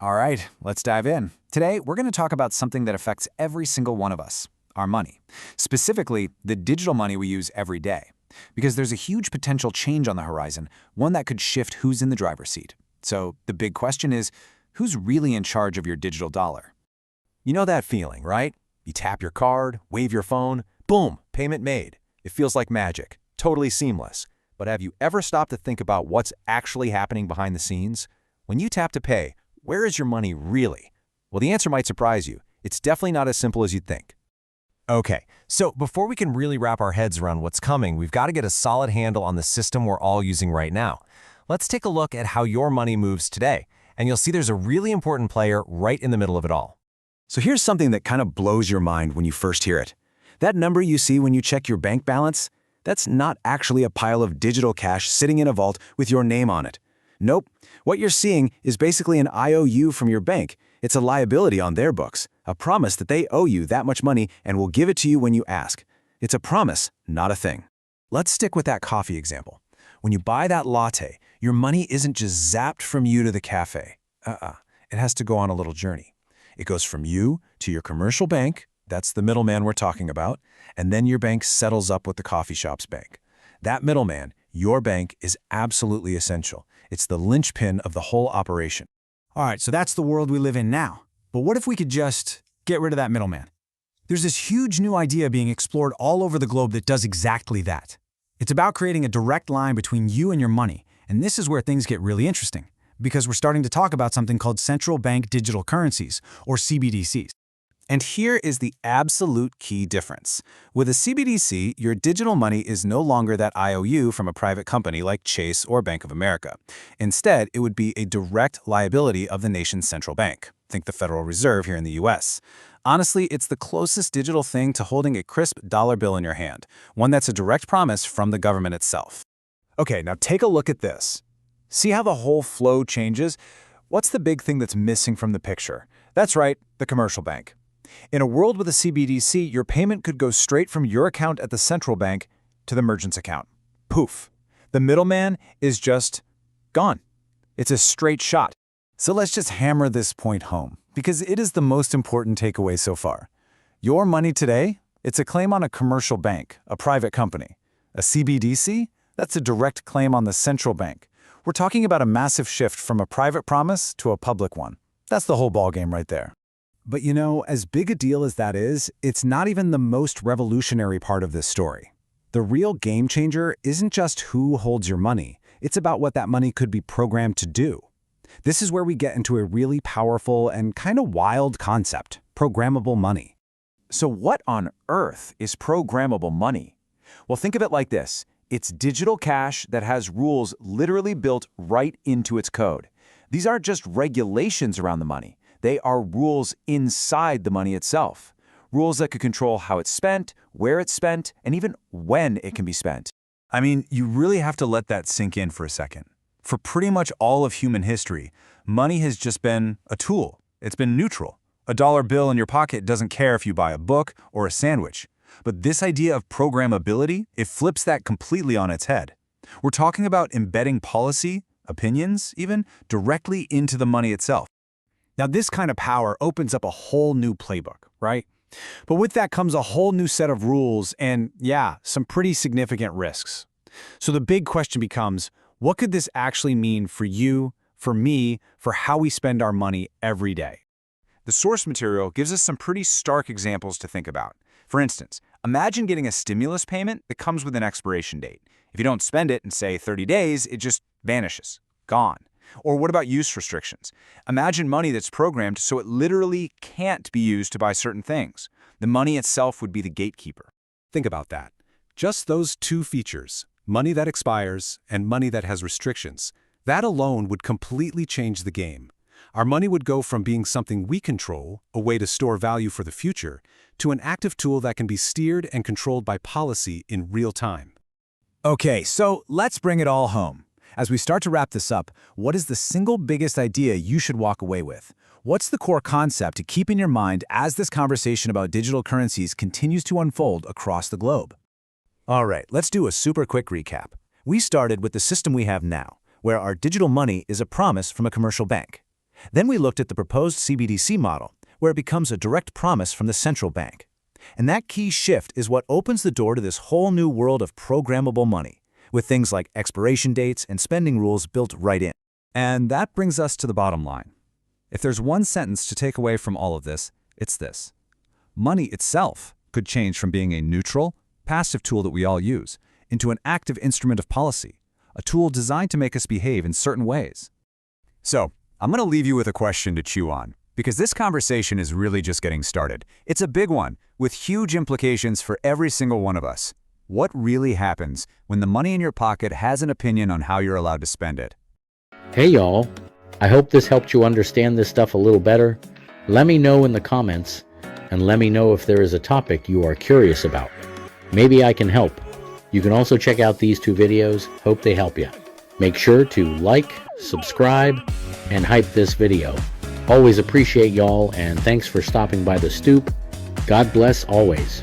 All right, let's dive in. Today, we're going to talk about something that affects every single one of us, our money. Specifically, the digital money we use every day. Because there's a huge potential change on the horizon, one that could shift who's in the driver's seat. So the big question is, who's really in charge of your digital dollar? You know that feeling, right? You tap your card, wave your phone, boom, payment made. It feels like magic, totally seamless. But have you ever stopped to think about what's actually happening behind the scenes? When you tap to pay, where is your money really? Well, the answer might surprise you. It's definitely not as simple as you'd think. Okay, so before we can really wrap our heads around what's coming, we've got to get a solid handle on the system we're all using right now. Let's take a look at how your money moves today, and you'll see there's a really important player right in the middle of it all. So here's something that kind of blows your mind when you first hear it. That number you see when you check your bank balance, that's not actually a pile of digital cash sitting in a vault with your name on it. Nope. What you're seeing is basically an IOU from your bank. It's a liability on their books, a promise that they owe you that much money and will give it to you when you ask. It's a promise, not a thing. Let's stick with that coffee example. When you buy that latte, your money isn't just zapped from you to the cafe. It has to go on a little journey. It goes from you to your commercial bank, that's the middleman we're talking about, and then your bank settles up with the coffee shop's bank. That middleman, your bank, is absolutely essential. It's the linchpin of the whole operation. All right, so that's the world we live in now. But what if we could just get rid of that middleman? There's this huge new idea being explored all over the globe that does exactly that. It's about creating a direct line between you and your money, and this is where things get really interesting, because we're starting to talk about something called Central Bank Digital Currencies, or CBDCs. And here is the absolute key difference. With a CBDC, your digital money is no longer that IOU from a private company like Chase or Bank of America. Instead, it would be a direct liability of the nation's central bank. Think the Federal Reserve here in the US. Honestly, it's the closest digital thing to holding a crisp dollar bill in your hand, one that's a direct promise from the government itself. Okay, now take a look at this. See how the whole flow changes? What's the big thing that's missing from the picture? That's right, the commercial bank. In a world with a CBDC, your payment could go straight from your account at the central bank to the merchant's account. Poof. The middleman is just gone. It's a straight shot. So let's just hammer this point home, because it is the most important takeaway so far. Your money today, it's a claim on a commercial bank, a private company. A CBDC, that's a direct claim on the central bank. We're talking about a massive shift from a private promise to a public one. That's the whole ballgame right there. But you know, as big a deal as that is, it's not even the most revolutionary part of this story. The real game changer isn't just who holds your money, it's about what that money could be programmed to do. This is where we get into a really powerful and kind of wild concept, programmable money. So what on earth is programmable money? Well, think of it like this. It's digital cash that has rules literally built right into its code. These aren't just regulations around the money. They are rules inside the money itself. Rules that could control how it's spent, where it's spent, and even when it can be spent. I mean, you really have to let that sink in for a second. For pretty much all of human history, money has just been a tool. It's been neutral. A dollar bill in your pocket doesn't care if you buy a book or a sandwich. But this idea of programmability, it flips that completely on its head. We're talking about embedding policy, opinions even, directly into the money itself. Now, this kind of power opens up a whole new playbook, right? But with that comes a whole new set of rules and, yeah, some pretty significant risks. So the big question becomes, what could this actually mean for you, for me, for how we spend our money every day? The source material gives us some pretty stark examples to think about. For instance, imagine getting a stimulus payment that comes with an expiration date. If you don't spend it in, say, 30 days, it just vanishes, gone. Or what about use restrictions? Imagine money that's programmed so it literally can't be used to buy certain things. The money itself would be the gatekeeper. Think about that. Just those two features, money that expires and money that has restrictions, that alone would completely change the game. Our money would go from being something we control, a way to store value for the future, to an active tool that can be steered and controlled by policy in real time. Okay, so let's bring it all home. As we start to wrap this up, what is the single biggest idea you should walk away with? What's the core concept to keep in your mind as this conversation about digital currencies continues to unfold across the globe? All right, let's do a super quick recap. We started with the system we have now, where our digital money is a promise from a commercial bank. Then we looked at the proposed CBDC model, where it becomes a direct promise from the central bank. And that key shift is what opens the door to this whole new world of programmable money, with things like expiration dates and spending rules built right in. And that brings us to the bottom line. If there's one sentence to take away from all of this, it's this. Money itself could change from being a neutral, passive tool that we all use into an active instrument of policy, a tool designed to make us behave in certain ways. So, I'm going to leave you with a question to chew on, because this conversation is really just getting started. It's a big one, with huge implications for every single one of us. What really happens when the money in your pocket has an opinion on how you're allowed to spend it? Hey y'all, I hope this helped you understand this stuff a little better. Let me know in the comments, and let me know if there is a topic you are curious about. Maybe I can help. You can also check out these 2 videos. Hope they help you. Make sure to like, subscribe, and hype this video. Always appreciate y'all, and thanks for stopping by the Stoop. God bless always.